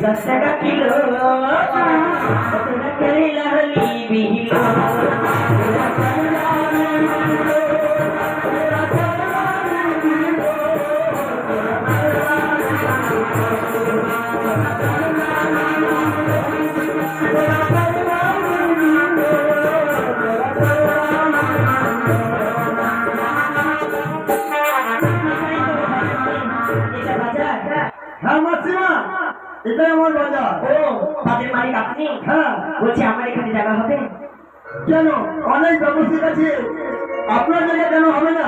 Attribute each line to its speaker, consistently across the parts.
Speaker 1: 10 টাকা কিলো কেলা হলি বিহিলো
Speaker 2: এটাই আমার বাজার।
Speaker 1: ও বাজারের মালিক আপনি?
Speaker 2: হ্যাঁ।
Speaker 1: বলছি আমার এখানে জায়গা হবে?
Speaker 2: কেন, অনেক ব্যবস্থা আছে, আপনার জায়গা কেন হবে না?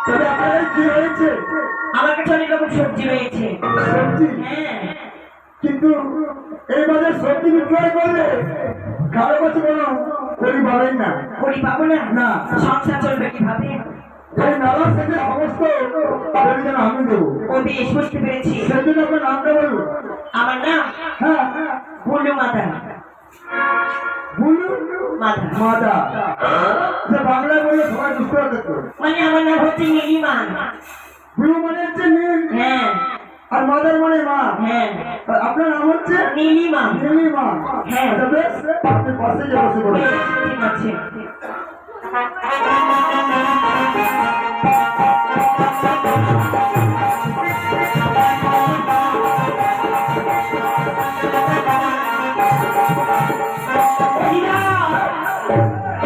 Speaker 2: তবে আপনার কি হয়েছে?
Speaker 1: আমার কাছে অনেক রকম সবজি রয়েছে।
Speaker 2: সবজি?
Speaker 1: হ্যাঁ।
Speaker 2: কিন্তু এই বাজার সবজি বিক্রয় করলে কারো কাছে কোনো করি পাবেন না।
Speaker 1: করি পাবো না?
Speaker 2: না।
Speaker 1: সংসার চলবে কিভাবে?
Speaker 2: এই নালা থেকে সমস্ত যেন আমি দেবো।
Speaker 1: ও বেশ, বুঝতে পেরেছি।
Speaker 2: সেই জন্য আপনার নামটা বলুন।
Speaker 1: আমার নাম
Speaker 2: হ্যাঁ,
Speaker 1: বুলু মাতা।
Speaker 2: বুলু
Speaker 1: মাতা
Speaker 2: মাতা। যে বাংলায় বললে সবাই বুঝতে পারবে তো।
Speaker 1: মানে আমার নাম হচ্ছে নীলিমান।
Speaker 2: বুলু মানে হচ্ছে নীল,
Speaker 1: হ্যাঁ।
Speaker 2: আর মাদার মানে মা।
Speaker 1: হ্যাঁ।
Speaker 2: আর আপনার নাম হচ্ছে
Speaker 1: নীলিমা।
Speaker 2: নীলিমা।
Speaker 1: হ্যাঁ।
Speaker 2: আচ্ছা বেশ, আপনি পাশে গিয়ে বসে পড়ুন।
Speaker 1: ঠিক আছে।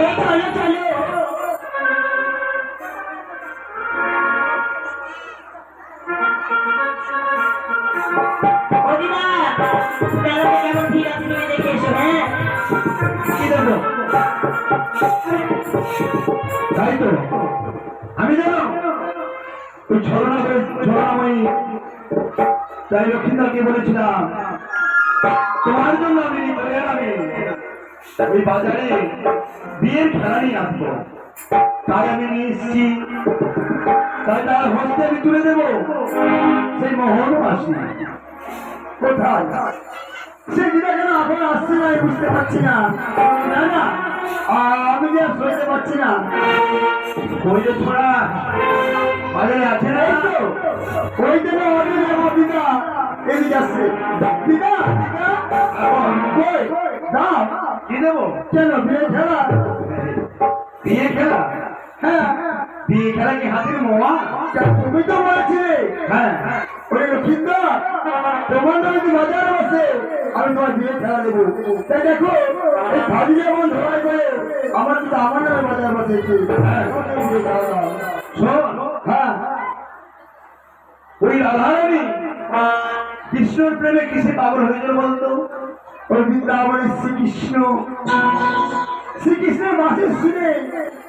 Speaker 1: এই চলো চলো। অদিনা, মেলাতে কেমন ভিড় আছে তুমি দেখে এসো। হ্যাঁ।
Speaker 2: কি দেবো? তাই তো, আমি জানো ওই ছলনাময়ী তাই লক্ষ্মীদাকে বলেছিলাম তোমার জন্য আমি ওই বাজারে বিয়ের খেলা নিয়ে আসবো, তাই আমি নিয়ে এসেছি। তাই তার হস্তে আমি তুলে দেবো সেই মোহন মাসি। কোথায় সে দিদা কেন এখন আসছে না বুঝতে পারছি না। না না, আমি যে সইতে পারছি না। ওই যে ছোড়া বাজারে আছে না, এই তো ওই জন্য অনেক আমার দিদা এদিকে আসছে। দিদা কই দাও, কি দেবো? কেন বিয়ে খেলা? বিয়ে খেলা? হ্যাঁ, বিয়ে খেলা কি হাতের মোয়া? তুমি তো বলেছিলে। হ্যাঁ, ওই লক্ষ্মীন্দর তোমার নামে কি বাজার বসে, আমি তোমার বিয়ে খেলা দেবো। তাই দেখো এই ভাবি যেমন ধরাই করে আমার কিন্তু আমার নামে বাজার বসেছে। শোন, হ্যাঁ, ওই রাধারানী কৃষ্ণর প্রেমে কিসে পাগল হয়েছিল বলতো? ওই বৃন্দাবনের শ্রীকৃষ্ণের বাসি শুনে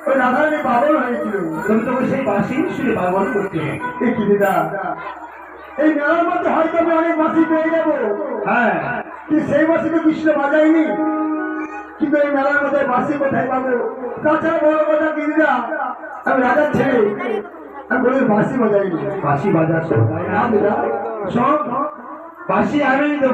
Speaker 2: ওই রাধারানী পাগল হয়েছিল। তুমি তো সেই বাসি শুনে পাগল করতে। কি দিদা, এই মেলার মধ্যে হয়তো আমি অনেক বাসি পেয়ে যাবো। হ্যাঁ, কি সেই বাসি তো কৃষ্ণ বাজায়নি, কিন্তু এই মেলার মধ্যে বাসি কোথায় পাবো? তাছাড়া বড় কথা কি দিদা, আমি রাজার ছেলে, আমি বলি বাসি বাজাইনি। বাসি বাজার না দিদা, সব বাসি আমি